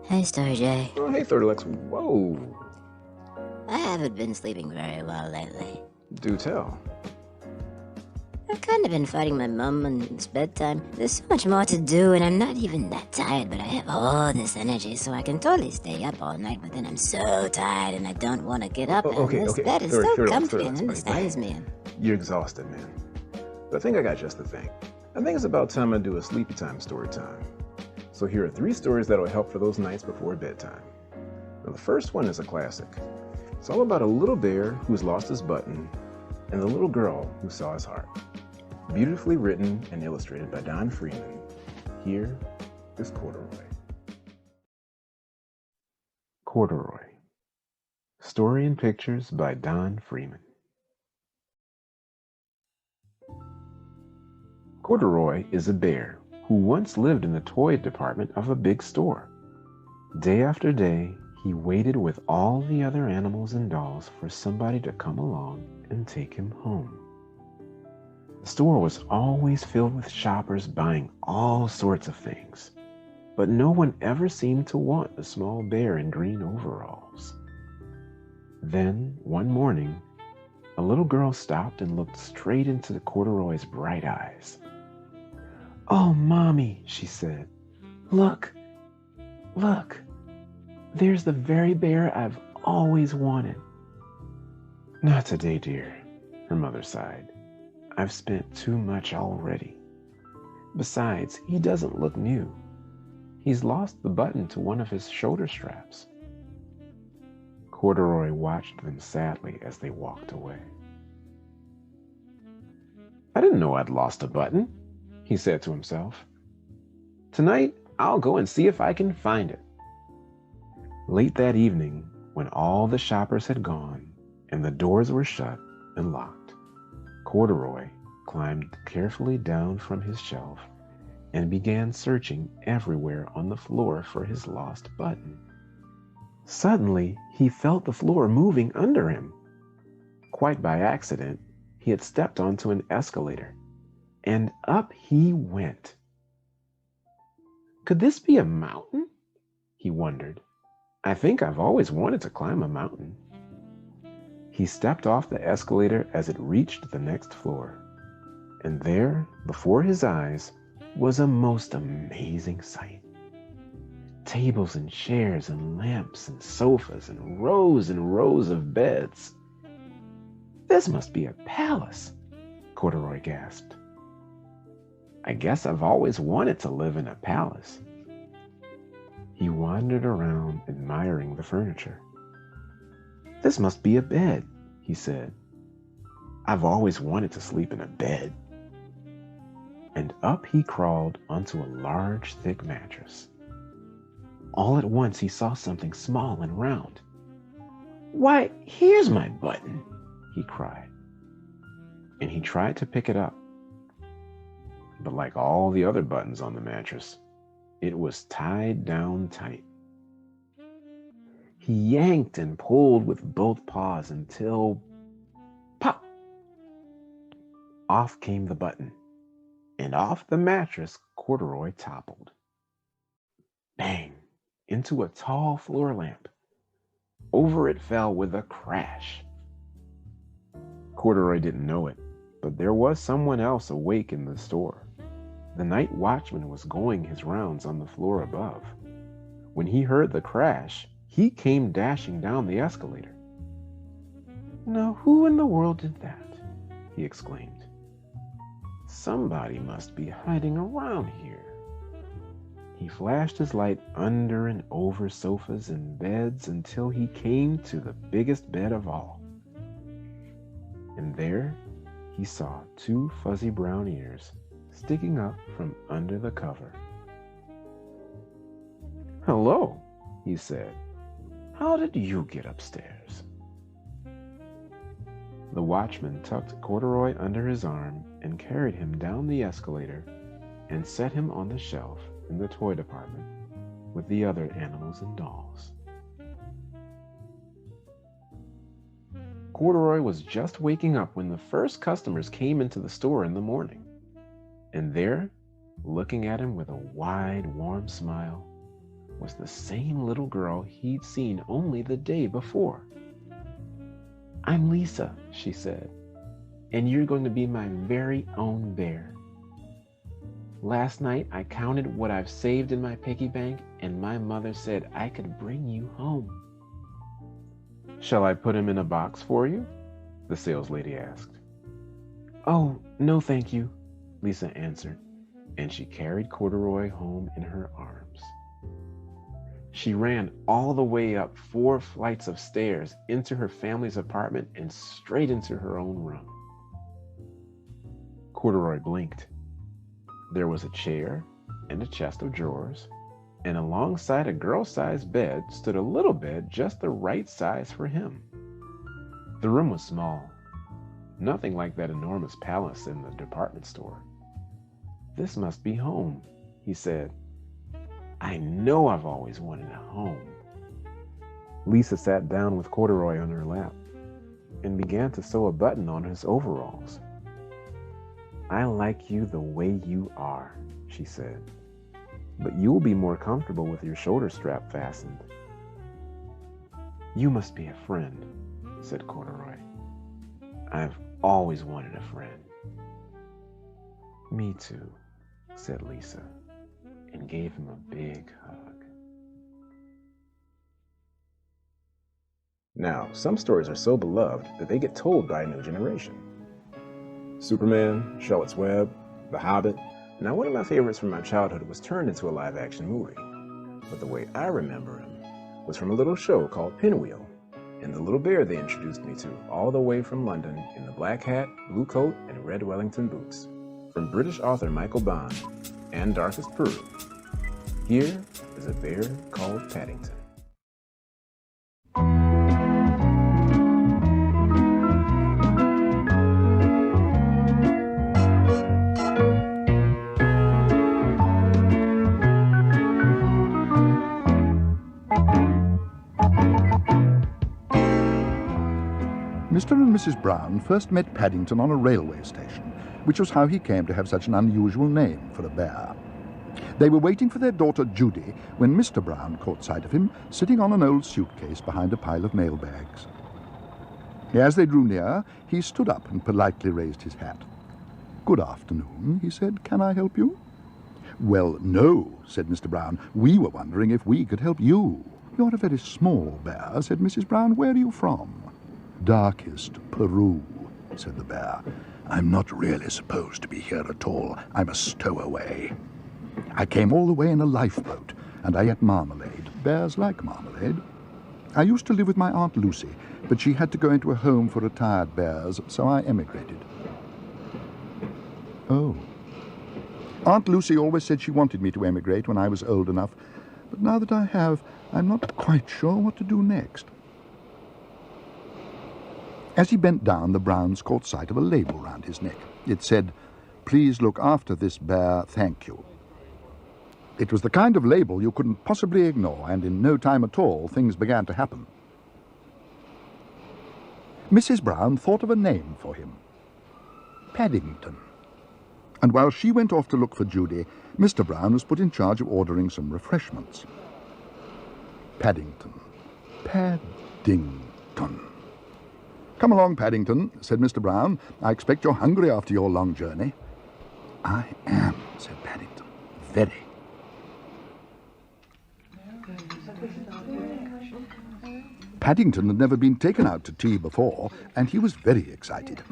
Hey, Story J. Oh, hey, Third Alex. Whoa. I haven't been sleeping very well lately. Do tell. I've kind of been fighting my mum on it's bedtime. There's so much more to do, and I'm not even that tired, but I have all this energy, so I can totally stay up all night, but then I'm so tired and I don't want to get up, and this bed is so comfy and understands me. You're exhausted, man. But I think I got just the thing. I think it's about time I do a sleepy time story time. So here are 3 stories that'll help for those nights before bedtime. Now, the first one is a classic. It's all about a little bear who's lost his button and the little girl who saw his heart. Beautifully written and illustrated by Don Freeman. Here is Corduroy. Corduroy. Story and pictures by Don Freeman. Corduroy is a bear who once lived in the toy department of a big store. Day after day, he waited with all the other animals and dolls for somebody to come along and take him home. The store was always filled with shoppers buying all sorts of things, but no one ever seemed to want the small bear in green overalls. Then, one morning, a little girl stopped and looked straight into Corduroy's bright eyes. "Oh, Mommy," she said, look, there's the very bear I've always wanted." "Not today, dear," her mother sighed. "I've spent too much already. Besides, he doesn't look new. He's lost the button to one of his shoulder straps." Corduroy watched them sadly as they walked away. "I didn't know I'd lost a button," he said to himself. "Tonight, I'll go and see if I can find it." Late that evening, when all the shoppers had gone and the doors were shut and locked, Corduroy climbed carefully down from his shelf and began searching everywhere on the floor for his lost button. Suddenly, he felt the floor moving under him. Quite by accident, he had stepped onto an escalator, and up he went. Could this be a mountain? He wondered. I think I've always wanted to climb a mountain. He stepped off the escalator as it reached the next floor, and there, before his eyes, was a most amazing sight. Tables and chairs and lamps and sofas and rows of beds. "This must be a palace," Corduroy gasped. "I guess I've always wanted to live in a palace." He wandered around admiring the furniture. "This must be a bed," he said. "I've always wanted to sleep in a bed." And up he crawled onto a large, thick mattress. All at once he saw something small and round. "Why, here's my button," he cried. And he tried to pick it up. But like all the other buttons on the mattress, it was tied down tight. He yanked and pulled with both paws until, pop! Off came the button, and off the mattress Corduroy toppled. Bang! Into a tall floor lamp. Over it fell with a crash. Corduroy didn't know it, but there was someone else awake in the store. The night watchman was going his rounds on the floor above. When he heard the crash, he came dashing down the escalator. "Now, who in the world did that?" he exclaimed. "Somebody must be hiding around here." He flashed his light under and over sofas and beds until he came to the biggest bed of all. And there he saw 2 fuzzy brown ears sticking up from under the cover. "Hello," he said. "How did you get upstairs?" The watchman tucked Corduroy under his arm and carried him down the escalator and set him on the shelf in the toy department with the other animals and dolls. Corduroy was just waking up when the first customers came into the store in the morning. And there, looking at him with a wide, warm smile, was the same little girl he'd seen only the day before. "I'm Lisa," she said, "and you're going to be my very own bear. Last night I counted what I've saved in my piggy bank, and my mother said I could bring you home." "Shall I put him in a box for you?" the saleslady asked. "Oh, no thank you," Lisa answered, and she carried Corduroy home in her arms. She ran all the way up 4 flights of stairs into her family's apartment and straight into her own room. Corduroy blinked. There was a chair and a chest of drawers, and alongside a girl-sized bed stood a little bed just the right size for him. The room was small, nothing like that enormous palace in the department store. "This must be home," he said. "I know I've always wanted a home." Lisa sat down with Corduroy on her lap and began to sew a button on his overalls. "I like you the way you are," she said, "but you'll be more comfortable with your shoulder strap fastened." "You must be a friend," said Corduroy. "I've always wanted a friend." "Me too," said Lisa, and gave him a big hug. Now, some stories are so beloved that they get told by a new generation. Superman, Charlotte's Web, The Hobbit. Now, one of my favorites from my childhood was turned into a live-action movie. But the way I remember him was from a little show called Pinwheel, and the little bear they introduced me to all the way from London in the black hat, blue coat, and red Wellington boots, from British author Michael Bond and Darkest Peru. Here is a bear called Paddington. Mr. and Mrs. Brown first met Paddington on a railway station, which was how he came to have such an unusual name for a bear. They were waiting for their daughter Judy when Mr. Brown caught sight of him sitting on an old suitcase behind a pile of mailbags. As they drew near, he stood up and politely raised his hat. "Good afternoon," he said. "Can I help you?" "Well, no," said Mr. Brown. "We were wondering if we could help you." "You're a very small bear," said Mrs. Brown. "Where are you from?" "Darkest Peru," said the bear. "I'm not really supposed to be here at all. I'm a stowaway. I came all the way in a lifeboat, and I ate marmalade. Bears like marmalade. I used to live with my Aunt Lucy, but she had to go into a home for retired bears, so I emigrated." "Oh." "Aunt Lucy always said she wanted me to emigrate when I was old enough, but now that I have, I'm not quite sure what to do next." As he bent down, the Browns caught sight of a label round his neck. It said, "Please look after this bear, thank you." It was the kind of label you couldn't possibly ignore, and in no time at all, things began to happen. Mrs. Brown thought of a name for him. Paddington. And while she went off to look for Judy, Mr. Brown was put in charge of ordering some refreshments. Paddington. Paddington. "Come along, Paddington," said Mr. Brown. "I expect you're hungry after your long journey." "I am," said Paddington. "Very." Paddington had never been taken out to tea before, and he was very excited.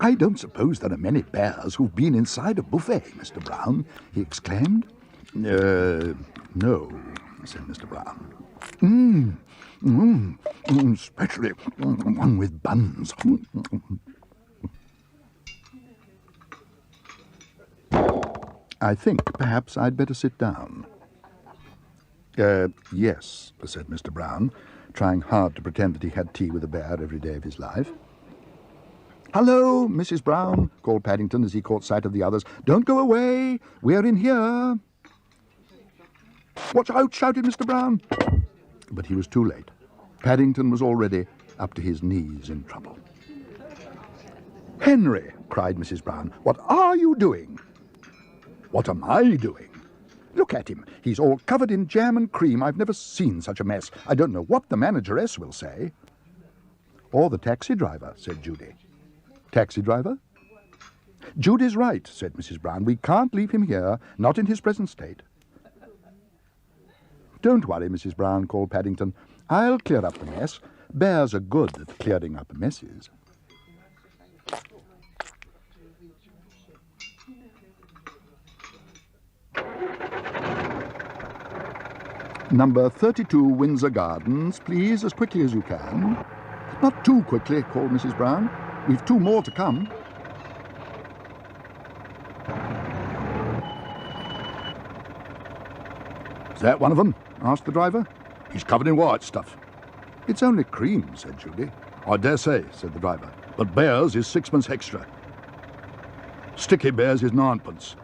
"I don't suppose there are many bears who've been inside a buffet, Mr. Brown," he exclaimed. No," said Mr. Brown. Especially one with buns." "I think perhaps I'd better sit down." Yes," said Mr. Brown, trying hard to pretend that he had tea with a bear every day of his life. "Hello, Mrs. Brown," called Paddington as he caught sight of the others. "Don't go away. We're in here." "Watch out," shouted Mr. Brown. But he was too late. Paddington was already up to his knees in trouble. "Henry," cried Mrs. Brown, "what are you doing?" "What am I doing?" Look at him. He's all covered in jam and cream. I've never seen such a mess. I don't know what the manageress will say. Or the taxi driver, said Judy. Taxi driver? Judy's right, said Mrs. Brown. We can't leave him here, not in his present state. Don't worry, Mrs. Brown, called Paddington. I'll clear up the mess. Bears are good at clearing up messes. Number 32 Windsor Gardens, please, as quickly as you can. Not too quickly, called Mrs. Brown. We've 2 more to come. Is that one of them? Asked the driver. He's covered in white stuff. It's only cream, said Judy. I dare say, said the driver. But Bears is 6pence extra. Sticky Bears is 9pence.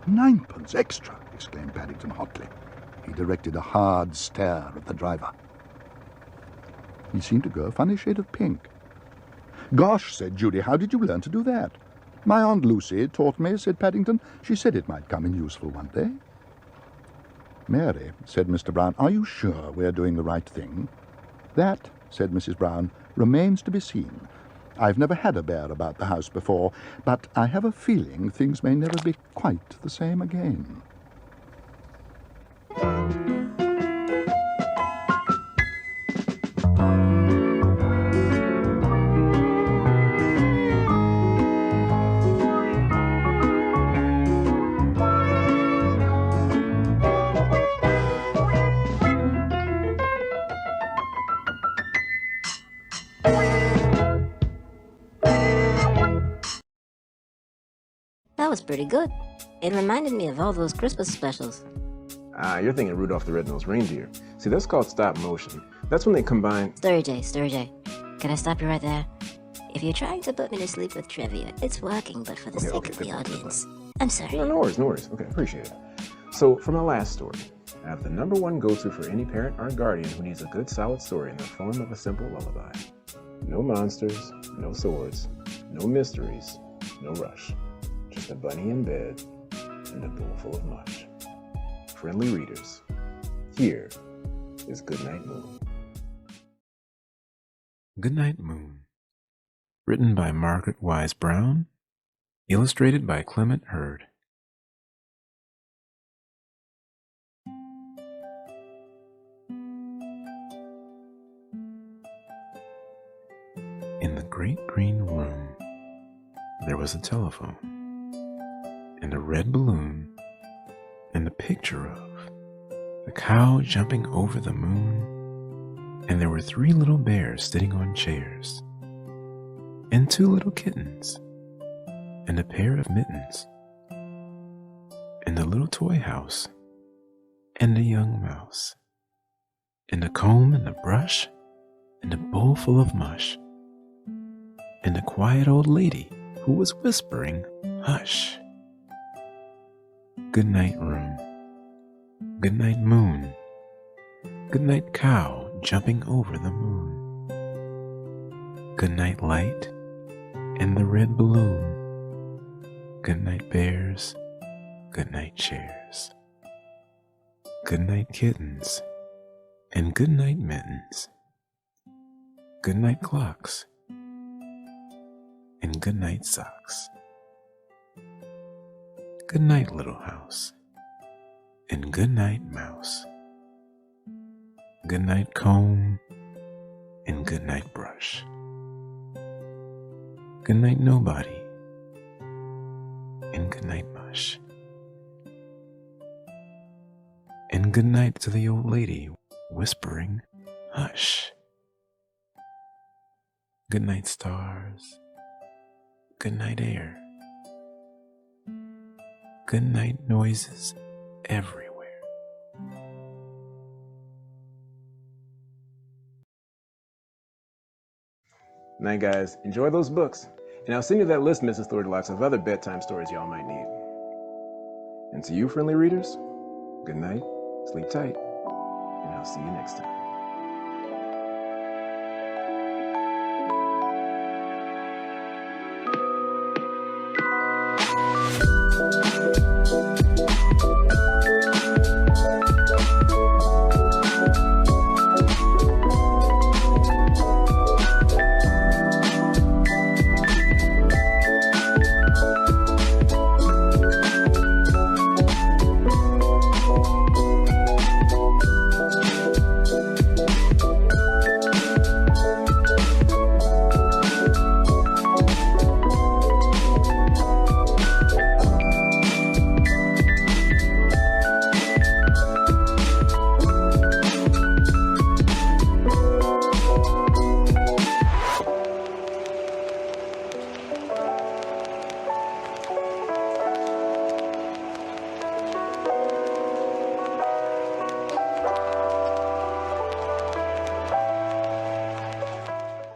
9pence extra, exclaimed Paddington hotly. He directed a hard stare at the driver. He seemed to go a funny shade of pink. Gosh, said Judy, how did you learn to do that? My Aunt Lucy taught me, said Paddington. She said it might come in useful one day. Mary, said Mr. Brown, are you sure we're doing the right thing? That, said Mrs. Brown, remains to be seen. I've never had a bear about the house before, but I have a feeling things may never be quite the same again. That was pretty good. It reminded me of all those Christmas specials. You're thinking Rudolph the Red-Nosed Reindeer. See, that's called stop motion. That's when they combine... Story J, can I stop you right there? If you're trying to put me to sleep with trivia, it's working, but for the sake of the audience. I'm sorry. No worries. Okay, appreciate it. So, from my last story, I have the #1 go-to for any parent or guardian who needs a good solid story in the form of a simple lullaby. No monsters, no swords, no mysteries, no rush. Just a bunny in bed and a bowl full of mush. Friendly readers, here is Goodnight Moon. Goodnight Moon. Written by Margaret Wise Brown. Illustrated by Clement Hurd. In the great green room, there was a telephone, and a red balloon, and a picture of the cow jumping over the moon, and there were 3 little bears sitting on chairs, and 2 little kittens, and a pair of mittens, and a little toy house, and a young mouse, and a comb and a brush, and a bowl full of mush, and a quiet old lady who was whispering, "Hush." Good night, room. Good night, moon. Good night, cow jumping over the moon. Good night, light and the red balloon. Good night, bears. Good night, chairs. Good night, kittens. And good night, mittens. Good night, clocks. And good night, socks. Good night, little house. And good night, mouse. Good night, comb. And good night, brush. Good night, nobody. And good night, mush. And good night to the old lady whispering, "Hush." Good night, stars. Good night, air. Good night, noises everywhere. Night, guys. Enjoy those books. And I'll send you that list, Mrs. Thordelocks, of other bedtime stories y'all might need. And to you, friendly readers, good night, sleep tight, and I'll see you next time.